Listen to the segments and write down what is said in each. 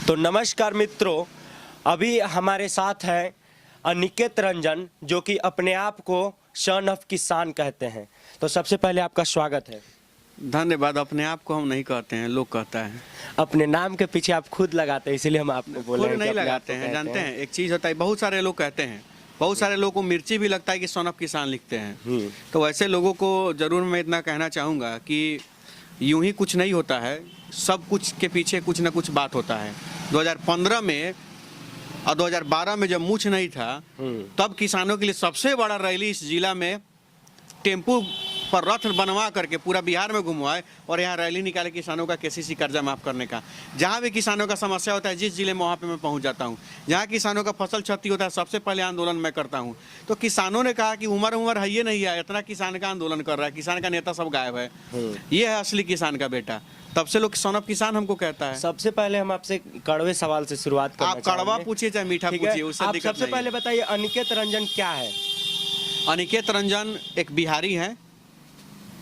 तो नमस्कार मित्रों, अभी हमारे साथ हैं अनिकेत रंजन, जो कि अपने आप को सन ऑफ किसान कहते हैं। तो सबसे पहले आपका स्वागत है। धन्यवाद। अपने आप को हम नहीं कहते हैं, लोग कहता है। अपने नाम के पीछे आप खुद लगाते हैं, इसीलिए हम आपको बोले खुद हैं कि नहीं अपने आप लगाते को हैं। कहते जानते हैं एक चीज होता है, बहुत सारे लोग कहते हैं, बहुत सारे लोगों को मिर्ची भी लगता है कि सन ऑफ किसान लिखते हैं। तो वैसे लोगों को जरूर मैं इतना कहना चाहूँगा कि यूं ही कुछ नहीं होता है, सब कुछ के पीछे कुछ ना कुछ बात होता है। 2015 में और 2012 में जब मूछ नहीं था, तब किसानों के लिए सबसे बड़ा रैली इस जिला में टेम्पू पर रथ बनवा करके पूरा बिहार में घुमवाए और यहाँ रैली निकाले किसानों का केसीसी कर्जा माफ करने का। जहाँ भी किसानों का समस्या होता है, जिस जिले में वहाँ पे मैं पहुँच जाता हूँ। जहाँ किसानों का फसल क्षति होता है, सबसे पहले आंदोलन मैं करता हूँ। तो किसानों ने कहा कि उम्र है ये नहीं है, इतना किसान का आंदोलन कर रहा है, किसान का नेता सब गायब है। ये है असली किसान का बेटा। तब से लोग सन ऑफ किसान हमको कहता है। सबसे पहले हम आपसे कड़वे सवाल से शुरुआत करना आप कड़वा चाहेंगे। पूछिए चाहे मीठा ठीक है? पूछिए, उससे आप दिक्कत सबसे नहीं पहले है। बताइए, अनिकेत रंजन क्या है? अनिकेत रंजन एक बिहारी हैं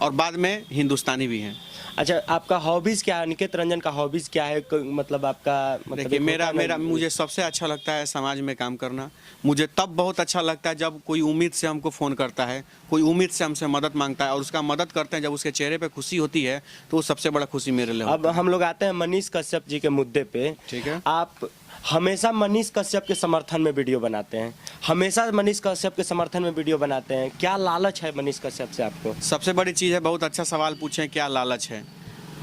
और बाद में हिंदुस्तानी भी हैं। अच्छा, आपका हॉबीज क्या है? अनिकेत रंजन का हॉबीज क्या है? मतलब आपका देखिए, मेरा मुझे सबसे अच्छा लगता है समाज में काम करना। मुझे तब बहुत अच्छा लगता है जब कोई उम्मीद से हमको फ़ोन करता है, कोई उम्मीद से हमसे मदद मांगता है और उसका मदद करते हैं, जब उसके चेहरे पे खुशी होती है तो वो सबसे बड़ा खुशी मेरे लिए अब हम लोग आते हैं मनीष कश्यप जी के मुद्दे पे। ठीक है। आप हमेशा मनीष कश्यप के समर्थन में वीडियो बनाते हैं, हमेशा मनीष कश्यप के समर्थन में वीडियो बनाते हैं। क्या लालच है मनीष कश्यप से आपको? सबसे बड़ी चीज़ है, बहुत अच्छा सवाल पूछे, क्या लालच है।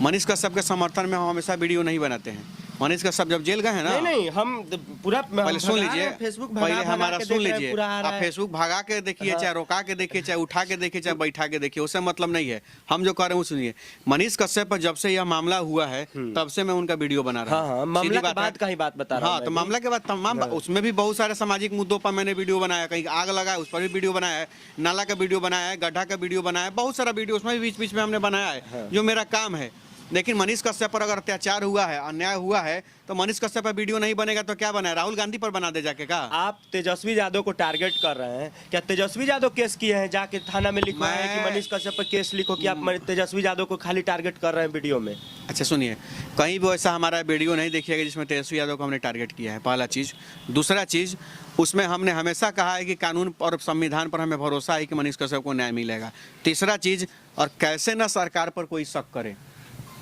मनीष कश्यप के समर्थन में हम हमेशा वीडियो नहीं बनाते हैं। मनीष कश्यप जब जेल गए हैं ना, नहीं, हम पूरा पहले सुन लीजिए, फेसबुक पहले हमारा सुन लीजिए। आप आप फेसबुक भगा के देखिए, चाहे रोका के देखिए, चाहे उठा के देखिए, चाहे बैठा के देखिए, उससे मतलब नहीं है। हम जो कह रहे हैं वो सुनिए। मनीष कश्यप पर जब से यह मामला हुआ है, तब से मैं उनका वीडियो बना रहा हूँ। हाँ, मामला के बाद का ही बात बता रहा हूँ। हाँ, तो मामला के बाद तमाम उसमें भी बहुत सारे सामाजिक मुद्दों पर मैंने वीडियो बनाया। कहीं आग लगा है उस पर भी वीडियो बनाया है, नाला का वीडियो बनाया है, गड्ढा का वीडियो बनाया है, बहुत सारा वीडियो उसमें भी बीच बीच में हमने बनाया है, जो मेरा काम है। लेकिन मनीष कश्यप पर अगर अत्याचार हुआ है, अन्याय हुआ है, तो मनीष कश्यप पर वीडियो नहीं बनेगा तो क्या बनाए? राहुल गांधी पर बना दे जाके। का आप तेजस्वी यादव को टारगेट कर रहे हैं? क्या तेजस्वी यादव केस किए हैं? जाके थाना में लिखवाए हैं कि मनीष कश्यप पर केस लिखो कि आप तेजस्वी यादव को खाली टारगेट कर रहे हैं वीडियो में? अच्छा सुनिए, कहीं भी ऐसा हमारा वीडियो नहीं देखिएगा जिसमें तेजस्वी यादव को हमने टारगेट किया है, पहला चीज़। दूसरा चीज़, उसमें हमने हमेशा कहा है कि कानून और संविधान पर हमें भरोसा है कि मनीष कश्यप को न्याय मिलेगा। तीसरा चीज़, और कैसे ना सरकार पर कोई शक करे,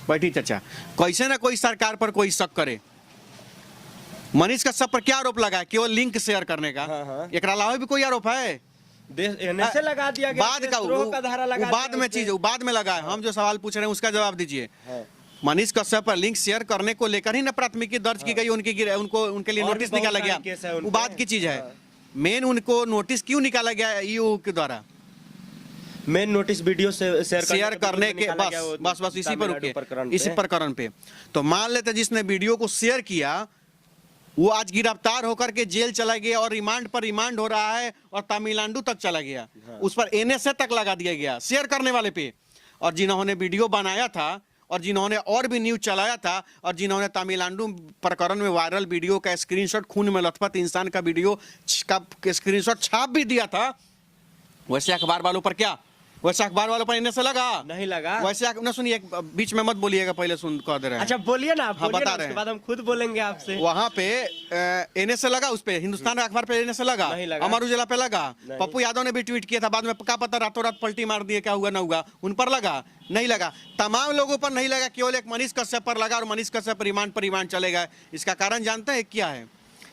बैठी चाचा, कैसे ना कोई सरकार पर कोई शक करे। मनीष कश्यप पर क्या आरोप लगा है? केवल लिंक शेयर करने का। एक अलावा भी कोई आरोप है? से लगा दिया गया, बाद का धारा लगा, बाद में चीज बाद में लगा है। हम जो सवाल पूछ रहे हैं उसका जवाब दीजिए। मनीष कश्यप पर लिंक शेयर करने को लेकर ही ना प्राथमिकी दर्ज की गई, उनके लिए नोटिस निकाला गया, वो बात की चीज है। मेन उनको नोटिस क्यों निकाला गया ईओ के द्वारा? मेन नोटिस वीडियो से शेयर करने के बस इसी पर रुके, इसी प्रकरण पे। तो मान लेते जिसने वीडियो को शेयर किया वो आज गिरफ्तार होकर के जेल चला गया और रिमांड हो रहा है और तमिलनाडु तक चला गया। उस पर एनएसए तक लगा दिया गया शेयर करने वाले पे। और जिन्होंने वीडियो बनाया था और जिन्होंने और भी न्यूज चलाया था और जिन्होंने तमिलनाडु प्रकरण में वायरल वीडियो का स्क्रीनशॉट, खून में लथपथ इंसान का वीडियो का स्क्रीनशॉट छाप भी दिया था, वैसे अखबार वालों पर क्या? वैसे अखबार वालों पर इन्हें से लगा नहीं लगा? वैसे ना सुनिए, बीच में मत बोलिएगा, पहले सुन कह दे रहे हैं। अच्छा बोलिए ना, हाँ, बता रहे हैं, उसके बाद हम खुद बोलेंगे आपसे। वहाँ पे एनए से लगा, उस पे हिंदुस्तान अखबार पे एनए से लगा, अमर उजाला पे लगा, पप्पू यादव ने भी ट्वीट किया था, बाद में क्या पता रातों रात पलटी मार दिए, क्या हुआ ना हुआ, उन पर लगा नहीं लगा? तमाम लोगों पर नहीं लगा, केवल एक मनीष कश्यप पर लगा और मनीष कश्यप रिमांड चलेगा। इसका कारण जानते हैं क्या है?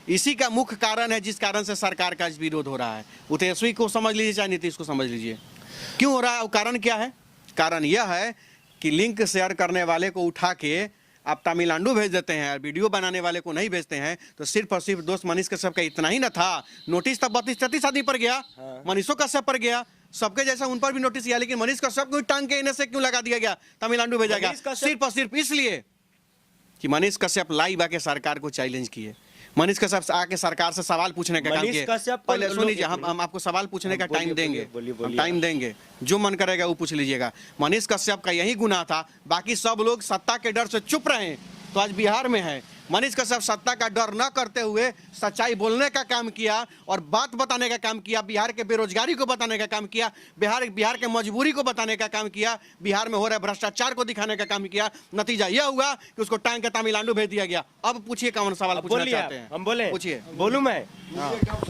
इसी का मुख्य कारण है जिस कारण से सरकार का विरोध हो रहा है। वो तेजस्वी को समझ लीजिए चाहे नीतीश को समझ लीजिए, क्यों हो रहा है। और कारण क्या है? कारण यह है कि लिंक शेयर करने वाले को उठा के आप तमिलनाडु भेज देते हैं और वीडियो बनाने वाले को नहीं भेजते हैं। तो सिर्फ और सिर्फ दोस्त मनीष कश्यप का इतना ही ना था, नोटिस तब 32-33 आदमी पर गया, मनीषो कश्यप पर गया, सबके जैसा उन पर भी नोटिस गया। लेकिन मनीष कश्यप को टांग के इनसे क्यों लगा दिया गया, तमिलनाडु भेजा गया? सिर्फ और सिर्फ इसलिए कि मनीष कश्यप लाइव आके सरकार को चैलेंज किए। मनीष कश्यप आके सरकार से सवाल पूछने का काम किया। पहले सुन लीजिए, हम आपको सवाल पूछने का टाइम देंगे, टाइम देंगे, जो मन करेगा वो पूछ लीजिएगा। मनीष कश्यप का यही गुनाह था, बाकी सब लोग सत्ता के डर से चुप रहे तो आज बिहार में है। मनीष कश्यप सत्ता का डर न करते हुए सच्चाई बोलने का काम किया और बात बताने का काम किया, बिहार के बेरोजगारी को बताने का काम किया, बिहार के मजबूरी को बताने का काम किया, बिहार में हो रहे भ्रष्टाचार को दिखाने का काम किया। नतीजा यह हुआ कि उसको टांग के तमिलनाडु भेज दिया गया। अब पूछिए कौन सवाल पूछना चाहते हैं? हम बोले, पूछिए। बोलूं मैं?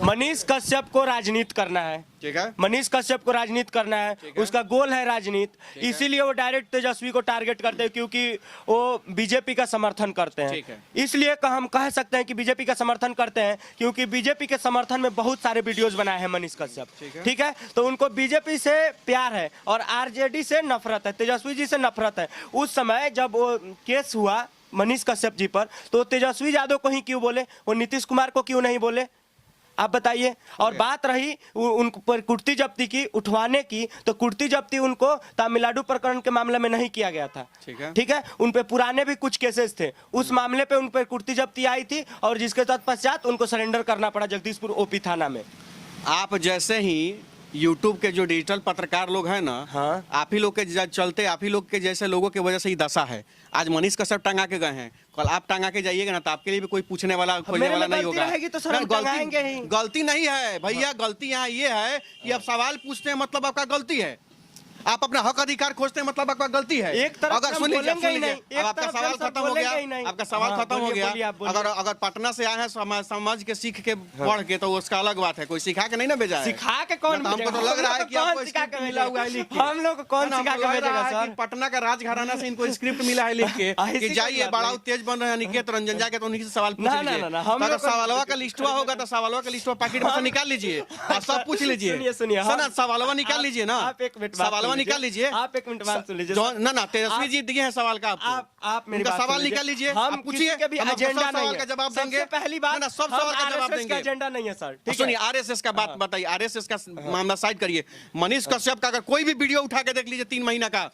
मनीष कश्यप को राजनीति करना है, ठीक है। मनीष कश्यप को राजनीति करना है, उसका गोल है राजनीति, इसीलिए वो डायरेक्ट तेजस्वी को टारगेट करते हैं, क्योंकि वो बीजेपी का समर्थन करते हैं। इसलिए हम कह सकते हैं कि बीजेपी का समर्थन करते हैं, क्योंकि बीजेपी के समर्थन में बहुत सारे वीडियोस बनाए हैं मनीष कश्यप, ठीक है। तो उनको बीजेपी से प्यार है और आरजेडी से नफरत है, तेजस्वी जी से नफरत है। उस समय जब वो केस हुआ मनीष कश्यप जी पर, तो तेजस्वी यादव को ही क्यों बोले, वो नीतीश कुमार को क्यों नहीं बोले, आप बताइए। और बात रही उन पर कुर्ती जब्ती की उठवाने की, तो कुर्ती जब्ती उनको तमिलनाडु प्रकरण के मामले में नहीं किया गया था, ठीक है। उन पे पुराने भी कुछ केसेस थे, उस मामले पे उन पर कुर्ती जब्ती आई थी और जिसके तत्पश्चात उनको सरेंडर करना पड़ा जगदीशपुर ओपी थाना में। आप जैसे ही यूट्यूब के जो डिजिटल पत्रकार लोग हैं ना, हाँ, आप ही लोग के चलते, आप ही लोग के जैसे लोगों की वजह से ही दशा है। आज मनीष कश्यप टंगा के गए हैं, कल आप टंगा के जाइएगा ना, तो आपके लिए भी कोई पूछने वाला खोजने वाला नहीं होगा। तो सर हम टंगाएंगे ही। गलती नहीं है भैया, गलती यहाँ ये है कि आप सवाल पूछते हैं मतलब आपका गलती है, आप अपना हक अधिकार खोजते हैं मतलब आपका गलती है। एक तरफ अगर सुन लीजिए, अब आपका सवाल खत्म हो गया, आपका सवाल खत्म हो गया। अगर पटना से आए हैं समाज के सीख के पढ़ के, तो उसका अलग बात है, कोई सिखा के नहीं ना भेजा है। सिखा के कौन? हमको तो लग रहा है कि आपको स्क्रिप्ट मिला हुआ है लिख के। हम लोग को कौन सिखा के भेजेगा सर? पटना का राजघराना से इनको स्क्रिप्ट मिला है लिख के कि जाइए बड़ा तेज बन रहे हैं निकेत रंजन, जाके तो उन्हीं से सवाल पूछ लीजिए। अगर सवालवा का लिस्टवा होगा तो सवालवा का लिस्टवा पैकेट में से निकाल लीजिए और सब पूछ लीजिए। सुनिए, सवालवा निकाल लीजिए ना, सवालवा निकाल लीजिए। एक मिनट बात सुन लीजिए ना तेजस्वी जी दिए हैं सवाल का, आप मेरी सवाल निकाल लीजिए, हम पूछिए, हम एजेंडा सवाल का जवाब देंगे। पहली बात, ना सब सवाल का जवाब देंगे। एजेंडा नहीं है सर, सुनिए आरएसएस का बात बताइए, आरएसएस का मामला साइड करिए। मनीष कश्यप का अगर कोई भी वीडियो उठा के देख लीजिए 3 महीना का,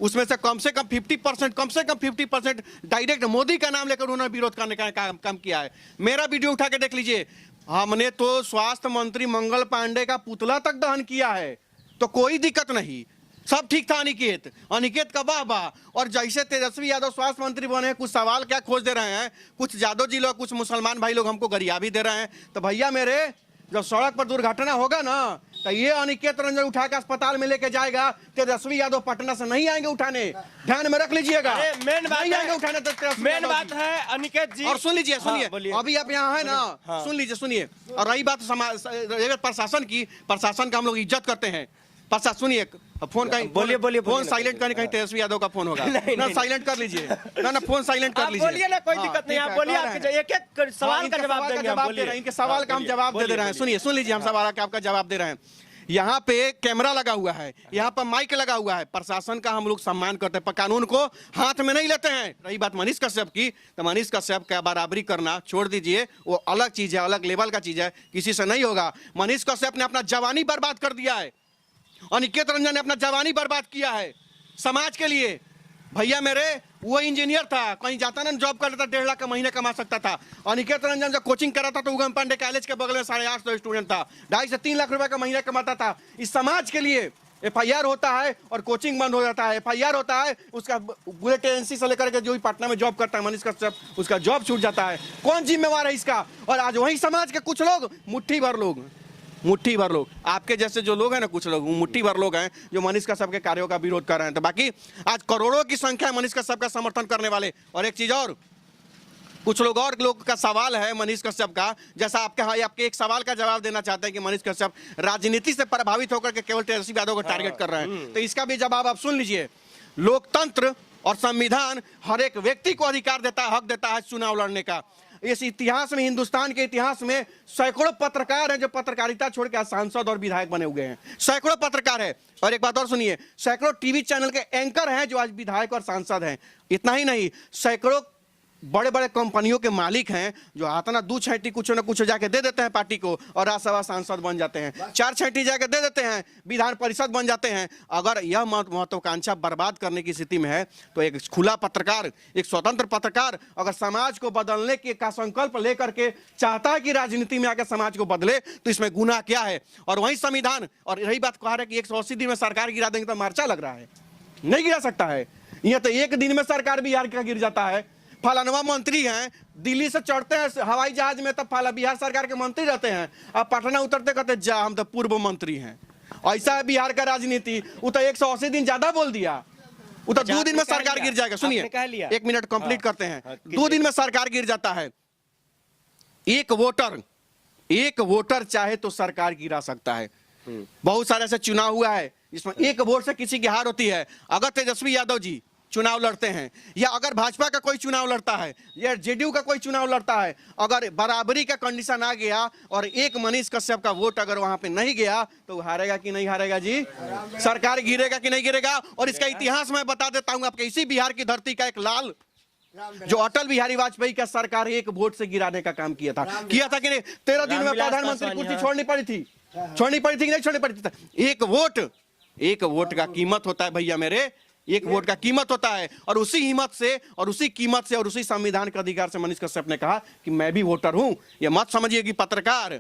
उसमें से कम 50% डायरेक्ट मोदी का नाम लेकर उन्होंने विरोध करने का काम किया है। मेरा वीडियो उठा के देख लीजिए, हमने तो स्वास्थ्य मंत्री मंगल पांडे का पुतला तक दहन किया है, तो कोई दिक्कत नहीं, सब ठीक था। अनिकेत का वाह। और जैसे तेजस्वी यादव स्वास्थ्य मंत्री बने, कुछ सवाल क्या खोज दे रहे हैं, कुछ यादव जी लोग, कुछ मुसलमान भाई लोग हमको गरिया भी दे रहे हैं। तो भैया मेरे, जब सड़क पर दुर्घटना होगा ना, तो ये अनिकेत रंजन उठा के अस्पताल में लेके जाएगा, तेजस्वी यादव पटना से नहीं आएंगे उठाने, ध्यान में रख लीजिएगा। मेन बात आएंगे उठाने, मेन बात है अनिकेत जी। और सुन लीजिए, अभी आप यहाँ है ना, सुनिए। और रही बात प्रशासन की, प्रशासन का हम लोग इज्जत करते हैं। सुनिए, फोन कहीं बोलिए, फोन साइलेंट करने, कहीं तेजस्वी यादव का फोन होगा ना, साइलेंट कर लीजिए ना, फोन साइलेंट कर लीजिए। बोलिए ना, कोई दिक्कत नहीं, आप बोलिए, एक सवाल का जवाब देंगे। इनके सवाल का हम जवाब दे रहे हैं। सुन लीजिए, हम सवाल का आपका जवाब दे रहे हैं। यहाँ पे कैमरा लगा हुआ है, यहाँ पर माइक लगा हुआ है, प्रशासन का हम लोग सम्मान करते हैं, पर कानून को हाथ में नहीं लेते हैं। रही बात मनीष कश्यप की, तो मनीष कश्यप का बराबरी करना छोड़ दीजिए, वो अलग चीज है, अलग लेवल का चीज है, किसी से नहीं होगा। मनीष कश्यप ने अपना जवानी बर्बाद कर दिया है, अनिकेत रंजन ने अपना जवानी बर्बाद किया है समाज के लिए। भैया मेरे, वो इंजीनियर था, कहीं जाता ना जॉब कर लेता, 1.5 लाख का महीने कमा सकता था। अनिकेत रंजन जब कोचिंग कर रहा था तो उगम पांडे कॉलेज के बगल में 850 स्टूडेंट था, 2.5 से 3 लाख रुपए का महीना कमाता था। इस समाज के लिए FIR होता है और कोचिंग बंद हो जाता है, FIR होता है, उसका बुलेट एजेंसी से लेकर के जो भी पटना में जॉब करता है मनीष कश्यप, उसका जॉब छूट जाता है। कौन जिम्मेवार है इसका? और आज वही समाज के कुछ लोग, मुट्ठी भर लोग, आपके जैसे जो लोग हैं ना, कुछ लोग मुट्ठी भर लोग हैं जो मनीष कश्यप के कार्यों का विरोध कर रहे हैं। तो बाकी आज करोड़ों की संख्या है मनीष कश्यप का समर्थन करने वाले। और एक चीज और, कुछ लोग का सवाल है मनीष कश्यप का, जैसा आपके एक सवाल का जवाब देना चाहते हैं कि मनीष कश्यप राजनीति से प्रभावित होकर के केवल तेजस्वी यादव को टारगेट कर रहे हैं। तो इसका भी जवाब आप सुन लीजिए। लोकतंत्र और संविधान हर एक व्यक्ति को अधिकार देता है, हक देता है चुनाव लड़ने का। इस इतिहास में, हिंदुस्तान के इतिहास में सैकड़ों पत्रकार हैं जो पत्रकारिता छोड़ के आज सांसद और विधायक बने हुए हैं, सैकड़ों पत्रकार है। और एक बात और सुनिए, सैकड़ों टीवी चैनल के एंकर हैं जो आज विधायक और सांसद हैं। इतना ही नहीं, सैकड़ों बड़े बड़े कंपनियों के मालिक हैं जो आता ना 2 छैटी कुछ न कुछ जाके दे देते हैं पार्टी को, और राज्यसभा सांसद बन जाते हैं, 4 छैटी जाके दे देते हैं, विधान परिषद बन जाते हैं। अगर यह महत्वाकांक्षा बर्बाद करने की स्थिति में है, तो एक खुला पत्रकार, एक स्वतंत्र पत्रकार अगर समाज को बदलने का संकल्प लेकर के चाहता है कि राजनीति में आकर समाज को बदले, तो इसमें गुनाह क्या है? और वही संविधान, और रही बात कहा है कि 180 दिन में सरकार गिरा देंगे, तो मार्चा लग रहा है, नहीं गिरा सकता है। यह तो 1 दिन में सरकार बिहार का गिर जाता है। फलानवा मंत्री हैं, दिल्ली से चढ़ते हैं हवाई जहाज में तब फला बिहार सरकार के मंत्री रहते हैं, अब पटना उतरते कहते जा हम तो पूर्व मंत्री हैं। ऐसा है बिहार का राजनीति। वो तो 180 दिन ज्यादा बोल दिया, वो तो 2 दिन में सरकार गिर जाएगा। सुनिए 1 मिनट कंप्लीट करते हैं। 2 दिन में सरकार गिर जाता है। एक वोटर चाहे तो सरकार गिरा सकता है। बहुत सारे ऐसे चुनाव हुआ है जिसमें एक वोट से किसी की हार होती है। अगर तेजस्वी यादव जी चुनाव लड़ते हैं, या अगर भाजपा का कोई चुनाव लड़ता है, या जेडीयू का कोई चुनाव लड़ता है, अगर बराबरी का कंडीशन आ गया और एक मनीष कश्यप का वोट अगर वहां पे नहीं गया तो हारेगा कि नहीं हारेगा जी? सरकार गिरेगा कि नहीं गिरेगा? और इसका इतिहास मैं बता देता हूं आपके। इसी बिहार की धरती का एक लाल जो अटल बिहारी वाजपेयी का सरकार एक वोट से गिराने का काम किया था कि नहीं? 13 दिन में प्रधानमंत्री कुर्सी छोड़नी पड़ी थी कि नहीं छोड़नी पड़ी थी? एक वोट का कीमत होता है भैया मेरे, एक वोट का कीमत होता है। और उसी हिम्मत से और उसी कीमत से और उसी संविधान के अधिकार से मनीष कश्यप ने कहा कि मैं भी वोटर हूं। ये मत समझिए कि पत्रकार,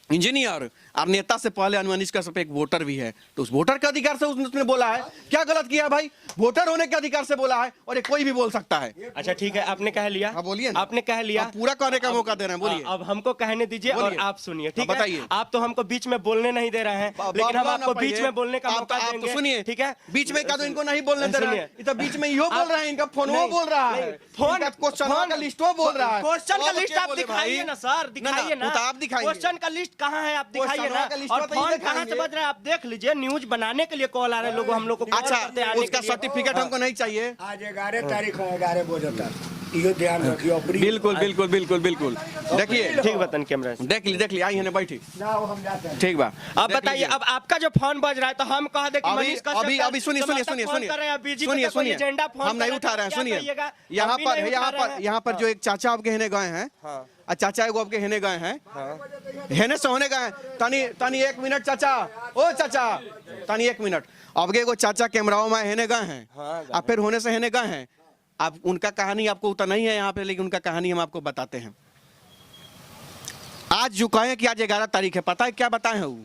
इंजीनियर और नेता से पहले मनीष कश्यप एक वोटर भी है। तो उस वोटर के अधिकार से उसने बोला है। क्या गलत किया भाई? वोटर होने के अधिकार से बोला है और ये कोई भी बोल सकता है। अच्छा ठीक है, आपने कह लिया। हाँ बोलिए, आपने कह लिया, पूरा कहने का मौका दे रहे हैं। बोलिए, अब हमको कहने दीजिए और आप सुनिए। ठीक है, बताइए। आप तो हमको बीच में बोलने नहीं दे रहे हैं, लेकिन हम आपको बीच में बोलने का मौका देंगे। तो सुनिए, ठीक है, बीच में का तो इनको नहीं बोलने दे रहे हैं। तो बीच में यो बोल रहे हैं, इनका फोन वो बोल रहा है, फोन क्वेश्चन का लिस्ट वो बोल रहा है। क्वेश्चन का लिस्ट आप दिखाइए ना सर, दिखाइए ना। आप दिखाइए क्वेश्चन का लिस्ट कहाँ है, आप दिखाइए ना। और फोन कहाँ से बज रहा है आप देख लीजिए। न्यूज बनाने के लिए कॉल आ रहे हैं लोग, हम लोग को। अच्छा, उसका सर्टिफिकेट हमको नहीं चाहिए। आज 11 तारीख है, 11 बजे यो ध्यान रखियो। बिल्कुल बिल्कुल बिल्कुल बिल्कुल। देखिए ठीक बतन कैमरा देख ली आई है बैठी। हम जाते हैं। ठीक बा, अब बताइए, अब आपका जो फोन बज रहा है तो हम कह दे कि मनीष कश्यप अभी सुनिए हम नहीं उठा रहे हैं। सुनिए, यहाँ पर जो एक चाचा आपके हेने गए हैं, चाचा एगो आपके हेने गए हैं, हेने से होने गए हैं। तनी 1 मिनट चाचा, ओ चाचा तनी 1 मिनट। अब एगो चाचा कैमराओं में हेने गए हैं, अब फिर होने से हेने गए हैं। आप उनका कहानी आपको उतना नहीं है यहाँ पे, लेकिन उनका कहानी हम आपको बताते हैं। आज जो कहें कि आज 11 तारीख है, पता है क्या बताए हैं वो?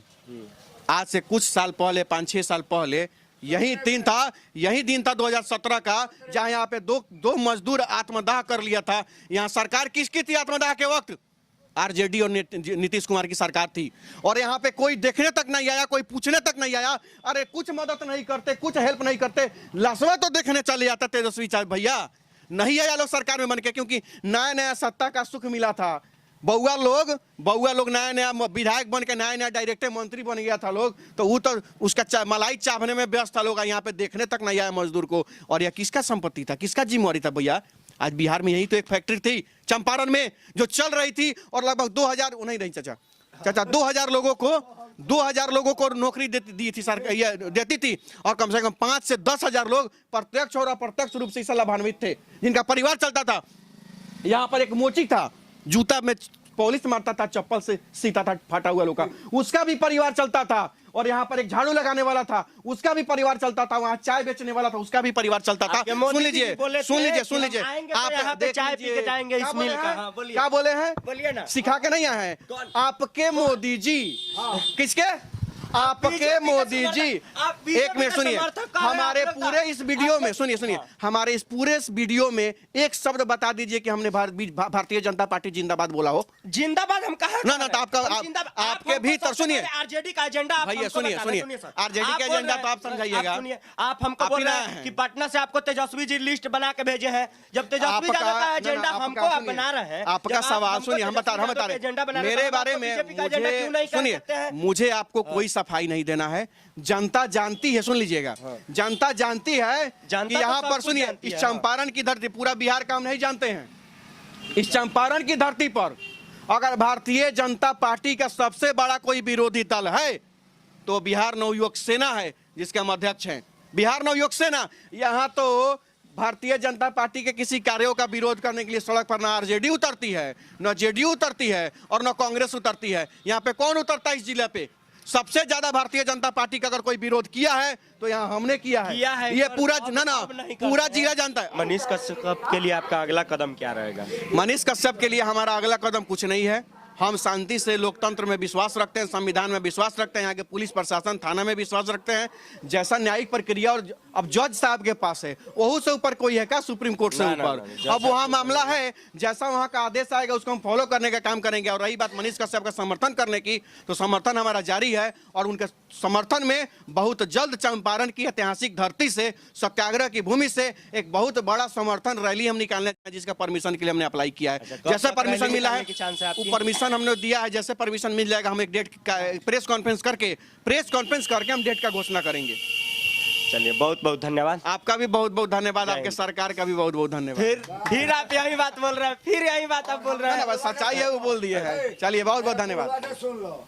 आज से कुछ साल पहले, 5-6 साल पहले यही दिन था 2017 का, जहां यहाँ पे दो मजदूर आत्मदाह कर लिया था। यहाँ सरकार किसकी थी आत्मदाह के वक्त? आरजेडी और नीतीश कुमार की सरकार थी। और यहाँ पे कोई देखने तक नहीं आया, कोई पूछने तक नहीं आया। अरे कुछ मदद नहीं करते, कुछ हेल्प नहीं करते, लाशवा तो देखने चले जाता तेजस्वी चाहे भैया। नहीं आया लोग सरकार में बन के, क्योंकि नया नया सत्ता का सुख मिला था। बउआ लोग नया नया विधायक बन के नया नया डायरेक्टर मंत्री बन गया था लोग, तो वो तो उसका मलाई चावने में व्यस्त था लोग। यहाँ पे देखने तक नहीं आया मजदूर को। और यह किसका संपत्ति था, किसका जिम्मेवारी था भैया? आज बिहार में यही तो एक फैक्ट्री थी चंपारण में जो चल रही थी, और लगभग 2000 नहीं चाचा 2000 लोगों को नौकरी दी थी सरकार, देती थी। और कम से कम 5 से 10 हजार लोग प्रत्यक्ष और अप्रत्यक्ष रूप से इससे लाभान्वित थे, जिनका परिवार चलता था। यहाँ पर एक मोची था, जूता में पॉलिश मारता था, चप्पल से सीता था फाटा हुआ लोग का, उसका भी परिवार चलता था। और यहाँ पर एक झाड़ू लगाने वाला था, उसका भी परिवार चलता था। वहाँ चाय बेचने वाला था, उसका भी परिवार चलता था। सुन लीजिए आप चाय पी के जाएंगे इस मिल का। क्या बोले हैं? बोलिए ना। सिखा के नहीं आए हैं आपके मोदी जी। किसके? आपके मोदी जी। 1 मिनट सुनिए, हमारे पूरे इस वीडियो में सुनिए हमारे इस पूरे वीडियो में एक शब्द बता दीजिए कि हमने भारतीय जनता पार्टी जिंदाबाद बोला हो। जिंदाबाद हम कहा ना तो आपके भीतर सुनिए, आरजेडी का एजेंडा भैया सुनिए आरजेडी का एजेंडा तो आप समझाइएगा। आप हमको बोल रहे हैं कि पटना से आपको तेजस्वी जी लिस्ट बना के भेजे हैं। जब तेजस्वी जी का एजेंडा हमको आप बना रहे हैं, आपका सवाल सुनिए, हम बता रहे मेरे बारे में सुनिए, मुझे आपको कोई सफाई नहीं देना है। जनता जानती है, सुन लीजिएगा, जनता जानती है कि यहाँ पर सुनिए, इस चंपारण की धरती, पूरा बिहार का हम नहीं जानते हैं, इस चंपारण की धरती पर अगर भारतीय जनता पार्टी का सबसे बड़ा कोई विरोधी दल है तो बिहार नवयुवक सेना है, जिसके हम अध्यक्ष हैं। बिहार नवयुवक सेना, यहाँ तो भारतीय जनता पार्टी के किसी कार्यों का विरोध करने के लिए सड़क पर ना आरजेडी उतरती है, न जेडीयू उतरती है और न कांग्रेस उतरती है। यहाँ पे कौन उतरता है? इस जिले पे सबसे ज्यादा भारतीय जनता पार्टी का अगर कोई विरोध किया है तो यहाँ हमने किया है। ये पूरा पूरा जिला जानता है। मनीष कश्यप के लिए आपका अगला कदम क्या रहेगा? मनीष कश्यप के लिए हमारा अगला कदम कुछ नहीं है। हम शांति से लोकतंत्र में विश्वास रखते हैं, संविधान में विश्वास रखते हैं, यहाँ के पुलिस प्रशासन थाना में विश्वास रखते हैं। जैसा न्यायिक प्रक्रिया और अब जज साहब के पास है, वहू से ऊपर कोई है क्या सुप्रीम कोर्ट से ऊपर? अब वहाँ मामला है, जैसा वहाँ का आदेश आएगा उसको हम फॉलो करने का काम करेंगे। और रही बात मनीष कश्यप का समर्थन करने की, तो समर्थन हमारा जारी है और उनके समर्थन में बहुत जल्द चंपारण की ऐतिहासिक धरती से, सत्याग्रह की भूमि से एक बहुत बड़ा समर्थन रैली हम निकालने, जिसका परमिशन के लिए हमने अप्लाई किया है। जैसे परमिशन मिला है वो परमिशन हमने दिया है, जैसे परमिशन मिल जाएगा हम एक डेट का प्रेस कॉन्फ्रेंस करके हम डेट का घोषणा करेंगे। चलिए, बहुत बहुत धन्यवाद। आपका भी बहुत बहुत धन्यवाद, आपके सरकार का भी बहुत बहुत धन्यवाद। फिर आप यही बात बोल रहे हैं, फिर यही बात आप बोल रहे हैं। सच्चाई है वो बोल दिए है। चलिए, बहुत बहुत धन्यवाद। सुन लो।